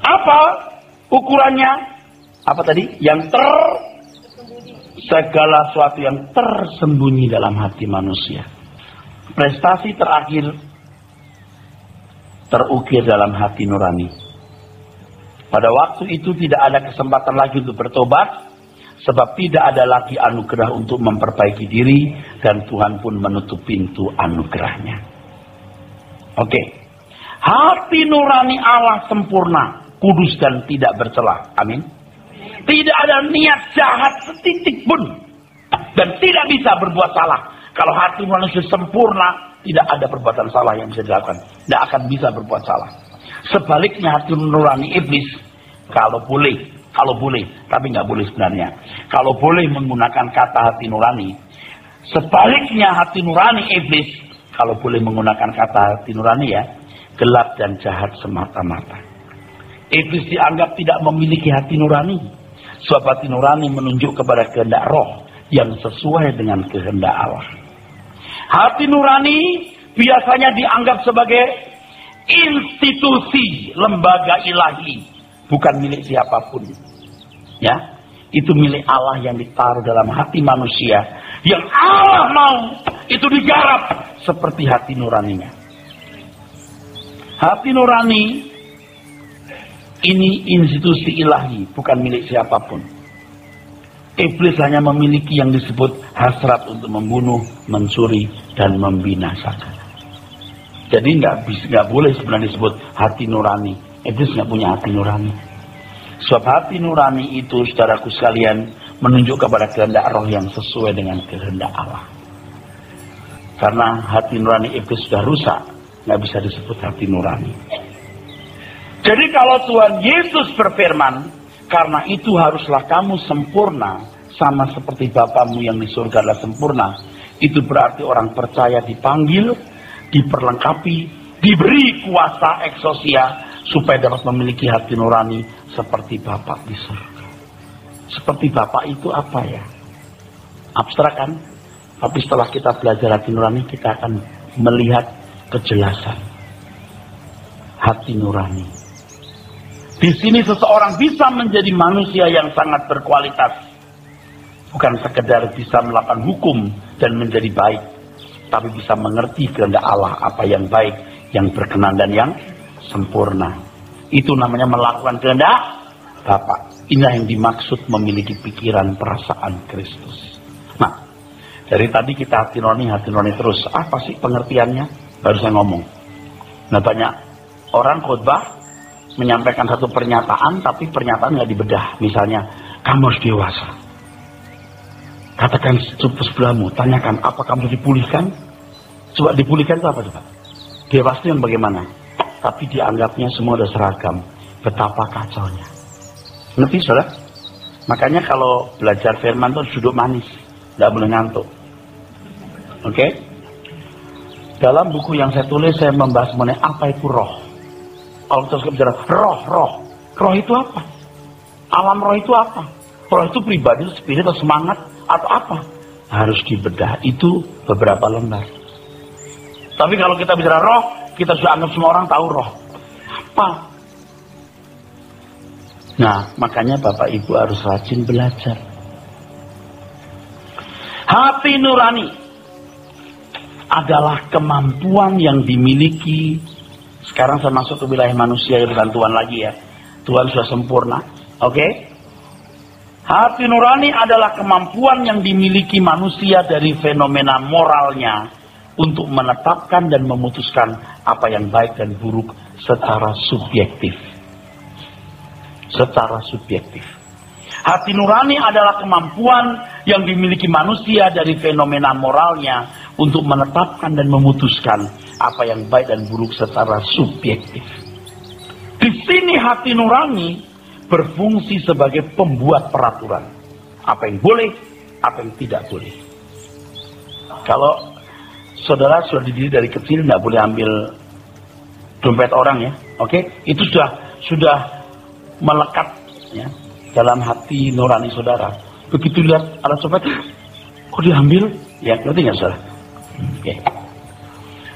Apa ukurannya? Apa tadi? Segala sesuatu yang tersembunyi dalam hati manusia. Prestasi terakhir terukir dalam hati nurani. Pada waktu itu tidak ada kesempatan lagi untuk bertobat, sebab tidak ada lagi anugerah untuk memperbaiki diri, dan Tuhan pun menutup pintu anugerahnya. Oke. Hati nurani Allah sempurna, kudus dan tidak bercela. Amin. Tidak ada niat jahat setitik pun, dan tidak bisa berbuat salah. Kalau hati manusia sempurna, tidak ada perbuatan salah yang bisa dilakukan. Tidak akan bisa berbuat salah. Sebaliknya hati nurani iblis, kalau boleh, Kalau boleh, tapi nggak boleh sebenarnya. Kalau boleh menggunakan kata hati nurani. Sebaliknya hati nurani iblis, kalau boleh menggunakan kata hati nurani ya, gelap dan jahat semata-mata. Iblis dianggap tidak memiliki hati nurani. Sebab hati nurani menunjuk kepada kehendak roh yang sesuai dengan kehendak Allah. Hati nurani biasanya dianggap sebagai institusi lembaga ilahi, bukan milik siapapun. Ya, itu milik Allah yang ditaruh dalam hati manusia, yang Allah mau itu digarap seperti hati nuraninya. Hati nurani ini institusi ilahi, bukan milik siapapun. Iblis hanya memiliki yang disebut hasrat untuk membunuh, mencuri, dan membinasakan. Jadi nggak boleh sebenarnya disebut hati nurani. Iblis nggak punya hati nurani. Sebab hati nurani itu, saudaraku sekalian, menunjuk kepada kehendak roh yang sesuai dengan kehendak Allah. Karena hati nurani iblis sudah rusak, nggak bisa disebut hati nurani. Jadi kalau Tuhan Yesus berfirman, karena itu haruslah kamu sempurna, sama seperti Bapamu yang di surga adalah sempurna. Itu berarti orang percaya dipanggil, diperlengkapi, diberi kuasa eksosia, supaya dapat memiliki hati nurani seperti Bapa di surga. Seperti Bapa itu apa ya? Abstrak kan? Tapi setelah kita belajar hati nurani, kita akan melihat kejelasan hati nurani. Di sini seseorang bisa menjadi manusia yang sangat berkualitas. Bukan sekedar bisa melakukan hukum dan menjadi baik, tapi bisa mengerti kehendak Allah, apa yang baik, yang berkenan dan yang sempurna. Itu namanya melakukan kehendak Bapa. Inilah yang dimaksud memiliki pikiran perasaan Kristus. Nah, dari tadi kita hati nurani terus. Apa sih pengertiannya? Baru saya ngomong. Nah, banyak orang khotbah menyampaikan satu pernyataan, tapi pernyataan nggak dibedah. Misalnya, kamu harus dewasa. Katakan sebelahmu, tanyakan, apa kamu dipulihkan? Coba dipulihkan itu apa coba? Dewasa yang bagaimana? Tapi dianggapnya semua udah seragam. Betapa kacaunya. Ngerti saudara? Makanya kalau belajar firman itu duduk manis, nggak boleh ngantuk. Oke? Dalam buku yang saya tulis, saya membahas mengenai apa itu roh. Kalau kita bicara roh itu apa? Alam roh itu apa? Roh itu pribadi, spirit atau semangat atau apa? Harus dibedah. Itu beberapa lembar. Tapi kalau kita bicara roh, kita sudah anggap semua orang tahu roh. Apa? Nah, makanya Bapak Ibu harus rajin belajar. Hati nurani adalah kemampuan yang dimiliki. Sekarang saya masuk ke wilayah manusia, ya bukan Tuhan lagi ya. Tuhan sudah sempurna. Oke? Hati nurani adalah kemampuan yang dimiliki manusia dari fenomena moralnya untuk menetapkan dan memutuskan apa yang baik dan buruk secara subjektif. Secara subjektif. Hati nurani adalah kemampuan yang dimiliki manusia dari fenomena moralnya untuk menetapkan dan memutuskan apa yang baik dan buruk secara subjektif. Di sini hati nurani berfungsi sebagai pembuat peraturan. Apa yang boleh, apa yang tidak boleh. Kalau saudara sudah dididik dari kecil nggak boleh ambil dompet orang ya, oke? Itu sudah melekat ya dalam hati nurani saudara. Begitu lihat ada dompet, kok diambil? Ya, ngerti nggak saudara? Oke.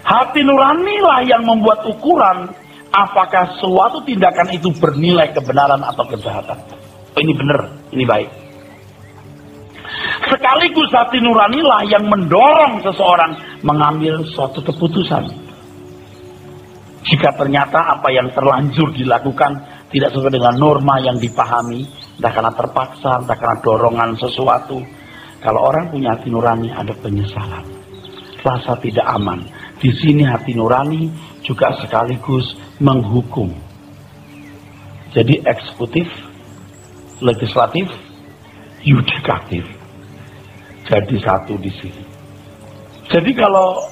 Hati nuranilah yang membuat ukuran apakah suatu tindakan itu bernilai kebenaran atau kejahatan. Oh, ini benar, ini baik. Sekaligus hati nuranilah yang mendorong seseorang mengambil suatu keputusan. Jika ternyata apa yang terlanjur dilakukan tidak sesuai dengan norma yang dipahami, entah karena terpaksa, entah karena dorongan sesuatu. Kalau orang punya hati nurani, ada penyesalan, rasa tidak aman. Di sini hati nurani juga sekaligus menghukum. Jadi eksekutif, legislatif, yudikatif. Jadi satu di sini. Jadi kalau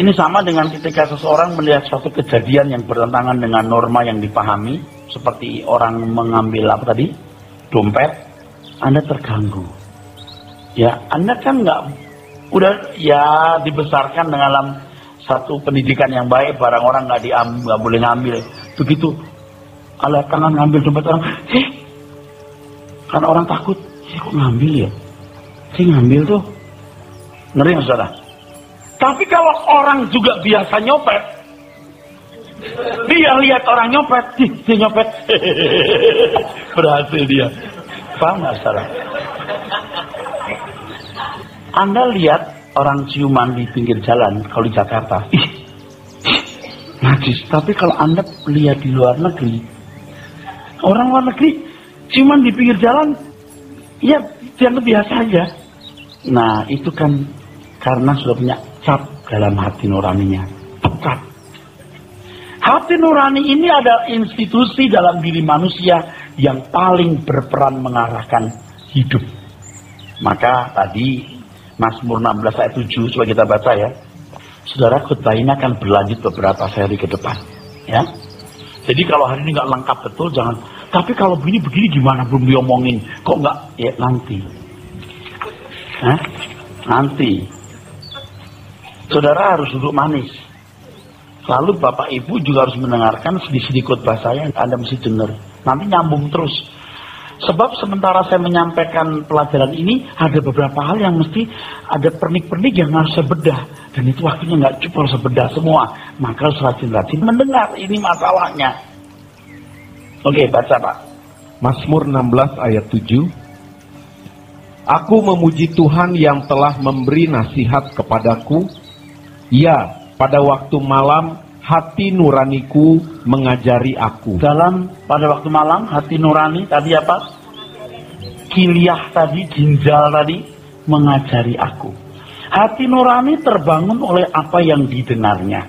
ini sama dengan ketika seseorang melihat suatu kejadian yang bertentangan dengan norma yang dipahami, seperti orang mengambil apa tadi? dompet, Anda terganggu. Ya, Anda kan udah ya dibesarkan dalam satu pendidikan yang baik, barang orang nggak boleh ngambil. Begitu alat tangan ngambil dompet orang, karena orang takut, kok ngambil ya? Ngambil tuh, ngeri nggak saudara? Tapi kalau orang juga biasa nyopet, dia lihat orang nyopet, dia nyopet, berhasil dia. Paham nggak saudara? Anda lihat orang ciuman di pinggir jalan kalau di Jakarta, najis. Tapi kalau Anda lihat di luar negeri, orang luar negeri ciuman di pinggir jalan, ya dianggap biasa aja. Nah itu kan karena sudah punya cap dalam hati nuraninya. Cap. Hati nurani ini adalah institusi dalam diri manusia yang paling berperan mengarahkan hidup. Maka tadi Mazmur 16 ayat 7, coba kita baca ya. Saudara, khotbah ini akan berlanjut beberapa seri ke depan, ya. Jadi kalau hari ini nggak lengkap betul, jangan. Tapi kalau begini gimana, belum diomongin, kok nggak? Ya nanti. Nanti. Saudara harus duduk manis. Lalu Bapak Ibu juga harus mendengarkan sedikit khotbah saya, Anda mesti dengar. Nanti nyambung terus. Sebab sementara saya menyampaikan pelajaran ini, ada beberapa hal yang mesti ada pernik-pernik yang harus saya bedah. Dan itu waktunya nggak cukup harus bedah semua. Maka harus rajin-rajin mendengar, ini masalahnya. Oke, baca Pak. Mazmur 16 ayat 7. Aku memuji Tuhan yang telah memberi nasihat kepadaku. Ya, pada waktu malam hati nuraniku mengajari aku. Pada waktu malam hati nurani tadi apa? Kiliah tadi, ginjal tadi mengajari aku. Hati nurani terbangun oleh apa yang didengarnya.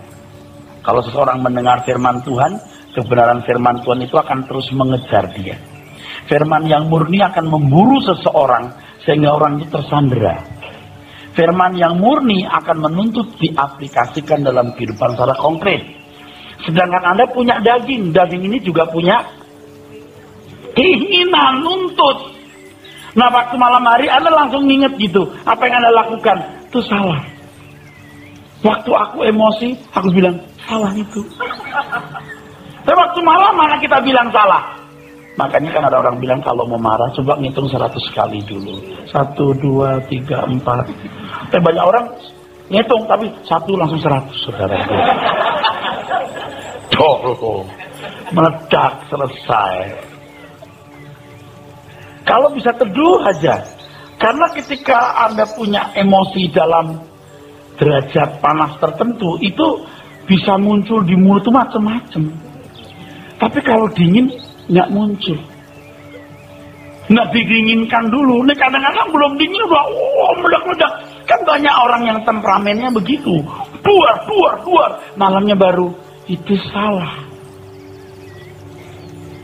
Kalau seseorang mendengar firman Tuhan, kebenaran firman Tuhan itu akan terus mengejar dia. Firman yang murni akan memburu seseorang sehingga orang itu tersandera. Firman yang murni akan menuntut diaplikasikan dalam kehidupan secara konkret. Sedangkan Anda punya daging ini juga punya keinginan, nuntut. Nah waktu malam hari Anda langsung ingat gitu, apa yang Anda lakukan, itu salah. Waktu aku emosi, aku bilang, salah itu. Tapi waktu malam mana kita bilang salah? Makanya kan ada orang bilang kalau mau marah, coba ngitung 100 kali dulu. 1, 2, 3, 4. Tapi banyak orang ngitung, tapi 1 langsung 100, saudara. Meledak, selesai. Kalau bisa teduh aja. Karena ketika Anda punya emosi dalam derajat panas tertentu, itu bisa muncul di mulut itu macam-macam. Tapi kalau dingin, nggak muncul. Nggak didinginkan dulu. Ini kadang-kadang belum dingin udah meledak-meledak. Kan banyak orang yang temperamennya begitu. Duar. Malamnya baru, itu salah.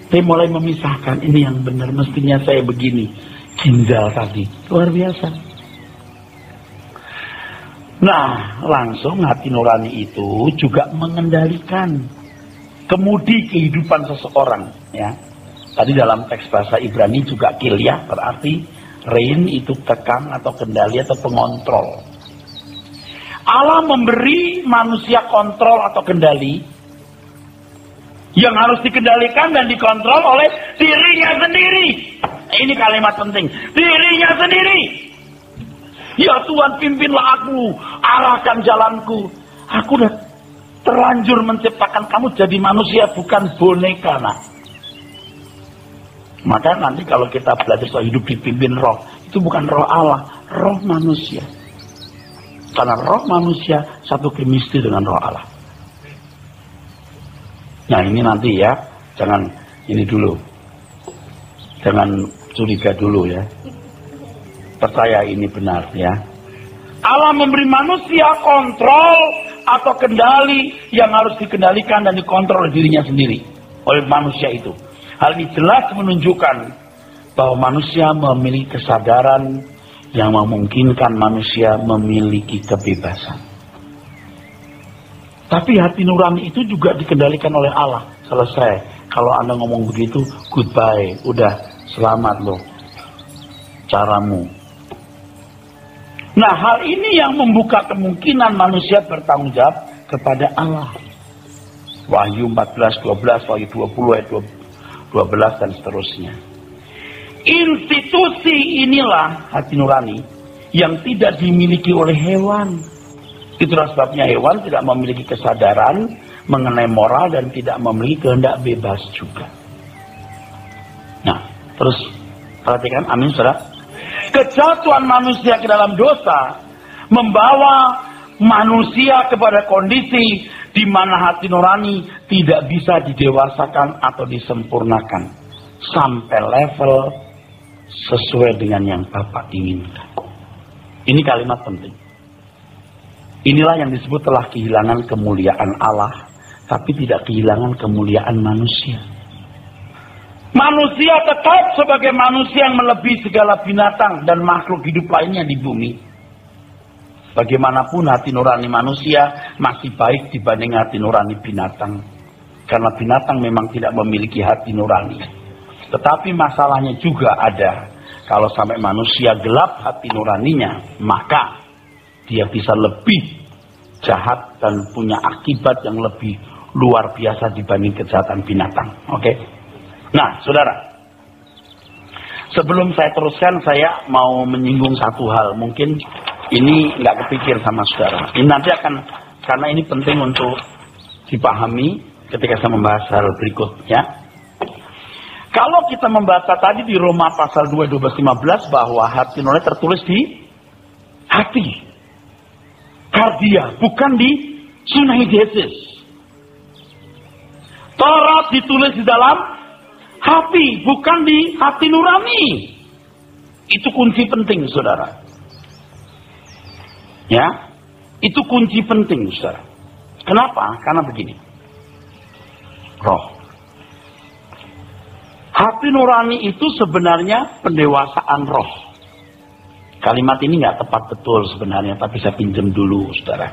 Saya mulai memisahkan, ini yang benar, mestinya saya begini. Ginjal tadi, luar biasa. Nah, langsung hati nurani itu juga mengendalikan kemudi kehidupan seseorang, ya. Tadi dalam teks bahasa Ibrani juga kiliah, berarti rein itu tekan atau kendali atau pengontrol. Allah memberi manusia kontrol atau kendali yang harus dikendalikan dan dikontrol oleh dirinya sendiri. Ini kalimat penting, dirinya sendiri. Ya Tuhan, pimpinlah aku, arahkan jalanku. Aku udah terlanjur menciptakan kamu jadi manusia, bukan boneka. Nah, maka nanti kalau kita belajar soal hidup dipimpin roh, itu bukan roh Allah, roh manusia. Karena roh manusia satu kemistri dengan roh Allah. Nah ini nanti ya, jangan ini dulu, jangan curiga dulu ya. Percaya ini benar ya. Allah memberi manusia kontrol atau kendali yang harus dikendalikan dan dikontrol oleh dirinya sendiri, oleh manusia itu. Hal ini jelas menunjukkan bahwa manusia memiliki kesadaran yang memungkinkan manusia memiliki kebebasan. Tapi hati nurani itu juga dikendalikan oleh Allah. Selesai. Kalau Anda ngomong begitu, goodbye. Udah Selamat loh caramu. Nah, hal ini yang membuka kemungkinan manusia bertanggung jawab kepada Allah. Wahyu 14:12, Wahyu 20 ayat 12 dan seterusnya. Institusi inilah hati nurani yang tidak dimiliki oleh hewan. Itulah sebabnya hewan tidak memiliki kesadaran mengenai moral dan tidak memiliki kehendak bebas juga. Nah, terus perhatikan, amin saudara. Kejatuhan manusia ke dalam dosa membawa manusia kepada kondisi di mana hati nurani tidak bisa didewasakan atau disempurnakan sampai level sesuai dengan yang Bapa inginkan. Ini kalimat penting. Inilah yang disebut telah kehilangan kemuliaan Allah, tapi tidak kehilangan kemuliaan manusia. Manusia tetap sebagai manusia yang melebihi segala binatang dan makhluk hidup lainnya di bumi. Bagaimanapun hati nurani manusia masih baik dibanding hati nurani binatang. Karena binatang memang tidak memiliki hati nurani. Tetapi masalahnya juga ada. Kalau sampai manusia gelap hati nuraninya, maka dia bisa lebih jahat dan punya akibat yang lebih luar biasa dibanding kejahatan binatang. Oke? Nah, saudara, sebelum saya teruskan, saya mau menyinggung satu hal. Mungkin ini nggak kepikir sama saudara. Ini nanti akan, karena ini penting untuk dipahami ketika saya membahas hal berikutnya. Kalau kita membaca tadi di Roma pasal 2, 12-15 bahwa hati nurani tertulis di hati. Kardia, bukan di sunaidesis. Taurat ditulis di dalam hati, bukan di hati nurani. Itu kunci penting, saudara. Ya, itu kunci penting, saudara. Kenapa? Karena begini. Roh. Hati nurani itu sebenarnya pendewasaan roh. Kalimat ini nggak tepat betul sebenarnya, tapi saya pinjam dulu, saudara.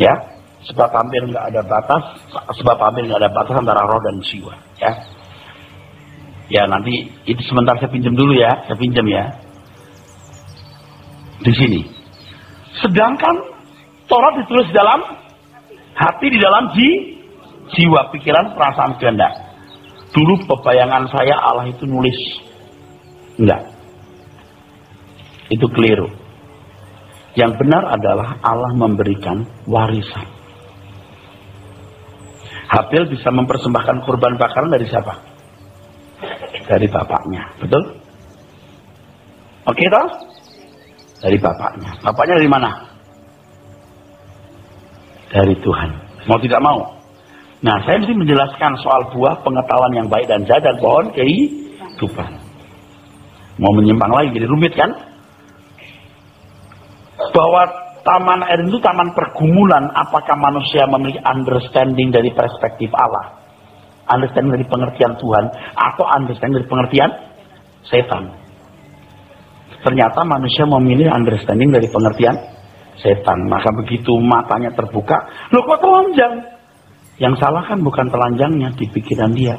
Ya, sebab hampir nggak ada batas antara roh dan jiwa. Ya. Ya, nanti itu sebentar saya pinjam dulu ya, saya pinjam ya. Di sini. Sedangkan Taurat ditulis di dalam hati, di dalam jiwa, pikiran, perasaan, kehendak. Dulu pebayangan saya Allah itu nulis. Enggak. Itu keliru. Yang benar adalah Allah memberikan warisan. Habil bisa mempersembahkan kurban bakaran dari siapa? Dari bapaknya, betul? Oke toh? Dari bapaknya. Bapaknya dari mana? Dari Tuhan. Mau tidak mau. Nah, saya mesti menjelaskan soal buah pengetahuan yang baik dan jahat dan pohon kehidupan. Mau menyimpang lagi jadi rumit kan? Bahwa Taman Eden itu taman pergumulan. Apakah manusia memiliki understanding dari perspektif Allah, understanding dari pengertian Tuhan, atau understanding dari pengertian setan? Ternyata manusia memilih understanding dari pengertian setan. Maka begitu matanya terbuka, loh kok telanjang? Yang salah kan bukan telanjangnya, di pikiran dia.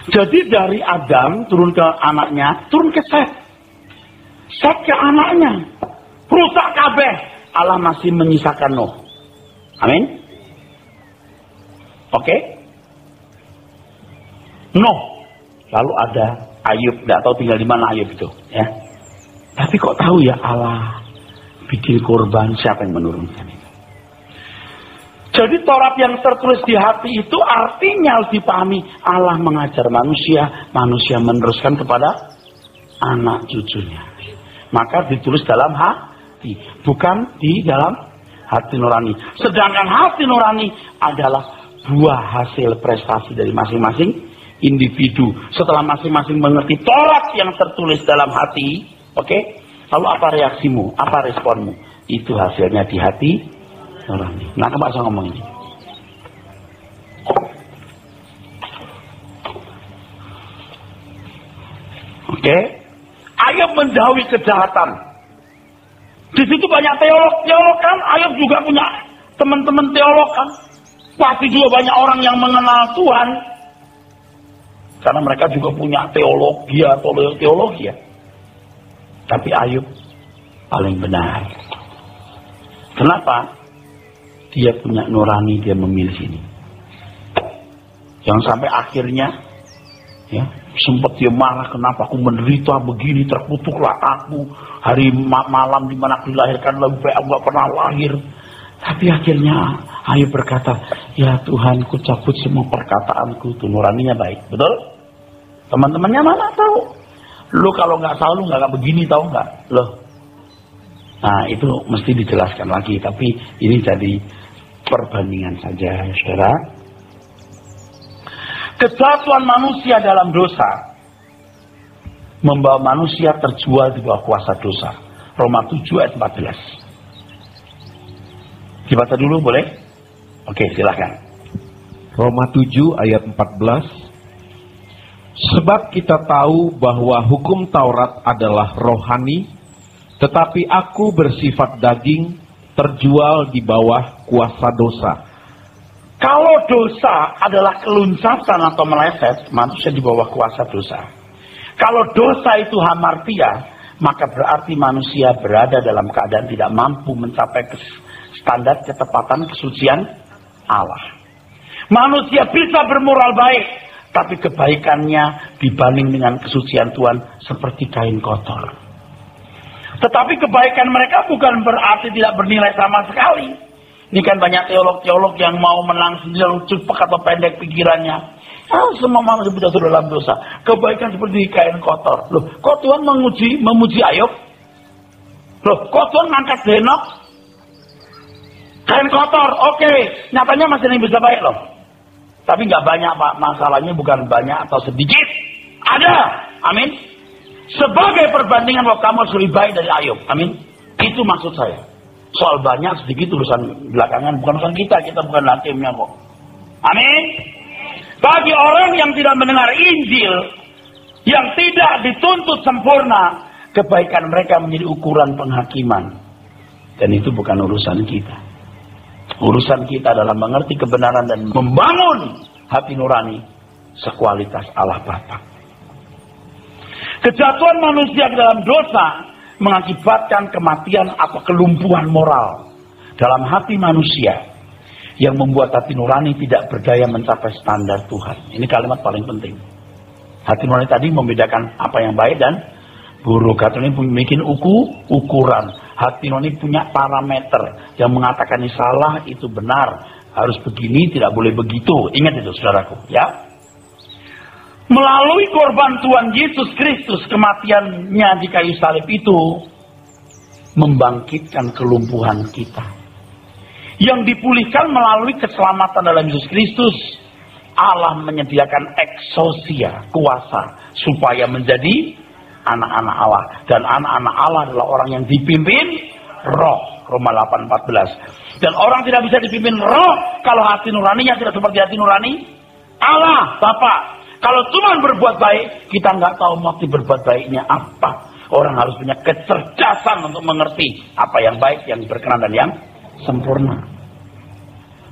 Jadi dari Adam turun ke anaknya, turun ke Set. Set ke anaknya. Rusak kabeh. Allah masih menyisakan Nuh. Amin. Oke. Nuh. Lalu ada Ayub. Tidak tahu tinggal di mana Ayub itu. Ya. Tapi kok tahu ya Allah bikin korban, siapa yang menurunkan itu? Jadi Taurat yang tertulis di hati itu artinya harus dipahami. Allah mengajar manusia, manusia meneruskan kepada anak cucunya. Maka ditulis dalam hati, bukan di dalam hati nurani. Sedangkan hati nurani adalah buah hasil prestasi dari masing-masing individu. Setelah masing-masing mengerti Taurat yang tertulis dalam hati, oke? Lalu apa reaksimu? Apa responmu? Itu hasilnya di hati nurani. Nah, coba saya ngomong ini. Oke? Ayub menjauhi kejahatan. Di situ banyak teolog kan. Ayub juga punya teman-teman teolog kan. Pasti juga banyak orang yang mengenal Tuhan. Karena mereka juga punya teologi atau teologi ya. Tapi Ayub paling benar. Kenapa? Dia punya nurani, dia memilih ini. Yang sampai akhirnya ya, sempat dia marah, kenapa aku menderita begini, terkutuklah aku hari malam di mana aku dilahirkan, lebih baik aku gak pernah lahir. Tapi akhirnya Ayub berkata, ya Tuhan, ku cabut semua perkataanku. Itu nuraninya baik, betul? Teman-temannya mana tahu? Lu kalau nggak tahu, lu nggak begini, tahu nggak? Loh. Nah itu mesti dijelaskan lagi, tapi ini jadi perbandingan saja, saudara. Kejatuhan manusia dalam dosa membawa manusia terjual di bawah kuasa dosa. Roma 7 ayat 14. Dibaca dulu boleh? Oke, silakan. Roma 7 ayat 14. Sebab kita tahu bahwa hukum Taurat adalah rohani, tetapi aku bersifat daging, terjual di bawah kuasa dosa. Kalau dosa adalah keluncatan atau meleset, manusia di bawah kuasa dosa. Kalau dosa itu hamartia, maka berarti manusia berada dalam keadaan tidak mampu mencapai standar ketepatan kesucian Allah. Manusia bisa bermoral baik, tapi kebaikannya dibanding dengan kesucian Tuhan seperti kain kotor. Tetapi kebaikan mereka bukan berarti tidak bernilai sama sekali. Ini kan banyak teolog-teolog yang mau menang sendiri, cepat atau pendek pikirannya. Semua manusia sudah dalam dosa. Kebaikan seperti kain kotor. Loh, kok Tuhan memuji Ayub? Loh, kok Tuhan ngangkat Henok? Kain kotor, oke. Nyatanya masih yang bisa baik loh. Tapi nggak banyak Pak, masalahnya bukan banyak atau sedikit. Ada, amin. Sebagai perbandingan bahwa kamu harus lebih baik dari Ayub, amin. Itu maksud saya. Soal banyak sedikit urusan belakangan, bukan urusan kita bukan hakimnya kok. Amin. Bagi orang yang tidak mendengar Injil, yang tidak dituntut sempurna, kebaikan mereka menjadi ukuran penghakiman. Dan itu bukan urusan kita. Urusan kita adalah mengerti kebenaran dan membangun hati nurani sekualitas Allah Bapa. Kejatuhan manusia ke dalam dosa mengakibatkan kematian atau kelumpuhan moral dalam hati manusia yang membuat hati nurani tidak berdaya mencapai standar Tuhan. Ini kalimat paling penting. Hati nurani tadi membedakan apa yang baik dan buruk. Hati nurani bikin ukuran. Hati nurani punya parameter yang mengatakan ini salah, itu benar, harus begini, tidak boleh begitu. Ingat itu saudaraku, ya. Melalui korban Tuhan Yesus Kristus, kematiannya di kayu salib itu membangkitkan kelumpuhan kita. Yang dipulihkan melalui keselamatan dalam Yesus Kristus, Allah menyediakan eksosia, kuasa, supaya menjadi anak-anak Allah. Dan anak-anak Allah adalah orang yang dipimpin roh. Roma 8:14. Dan orang tidak bisa dipimpin roh kalau hati nuraninya tidak seperti hati nurani Allah Bapa. Kalau cuma berbuat baik, kita nggak tahu motif berbuat baiknya apa. Orang harus punya kecerdasan untuk mengerti apa yang baik, yang berkenan dan yang sempurna.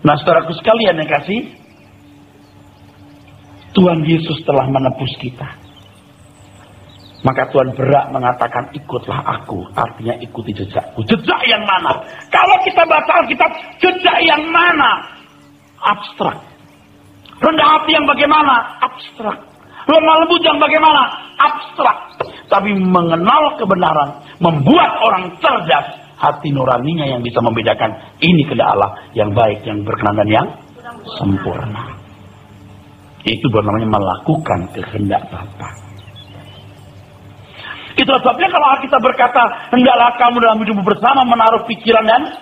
Nah, saudaraku sekalian yang kasih, Tuhan Yesus telah menebus kita. Maka Tuhan berak mengatakan ikutlah aku, artinya ikuti jejakku. Jejak yang mana? Kalau kita baca Alkitab, jejak yang mana? Abstrak. Rendah hati yang bagaimana? Abstrak. Lemah lembut yang bagaimana? Abstrak. Tapi mengenal kebenaran, membuat orang cerdas, hati nuraninya yang bisa membedakan ini kehendak Allah yang baik, yang berkenan dan yang sempurna. Itu namanya melakukan kehendak Bapa. Itulah sebabnya kalau kita berkata, hendaklah kamu dalam hidup bersama menaruh pikiran dan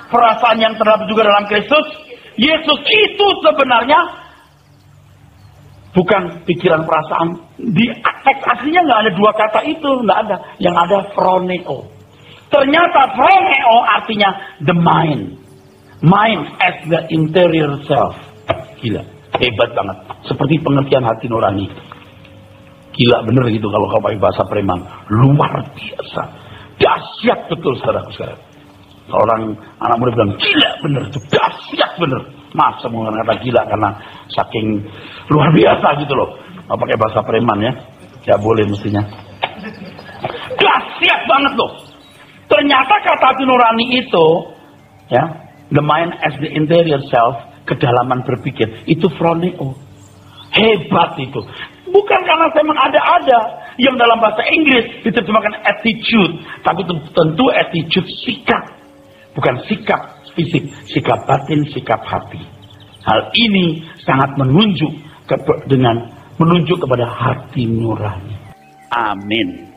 perasaan yang terdapat juga dalam Kristus. Yesus itu sebenarnya bukan pikiran perasaan. Di teks aslinya nggak ada dua kata itu, nggak ada. Yang ada phroneo. Ternyata phroneo artinya the mind. Mind as the interior self. Gila, hebat banget. Seperti pengertian hati nurani. Gila bener gitu kalau kau pakai bahasa preman. Luar biasa. Dahsyat betul saudaraku sekarang. Orang anak muda bilang gila bener itu, dahsyat bener. Maaf saya menggunakan kata gila karena saking luar biasa gitu loh. Oh, pakai bahasa preman ya. Gak boleh mestinya. Dahsyat banget loh. Ternyata kata hati nurani itu, ya, the mind as the interior self, kedalaman berpikir, itu phroneo. Hebat itu. Bukan karena saya mengada-ada, yang dalam bahasa Inggris diterjemahkan attitude, tapi tentu attitude sikap, bukan sikap fisik, sikap batin, sikap hati. Hal ini sangat menunjuk kepada hati nurani. Amin.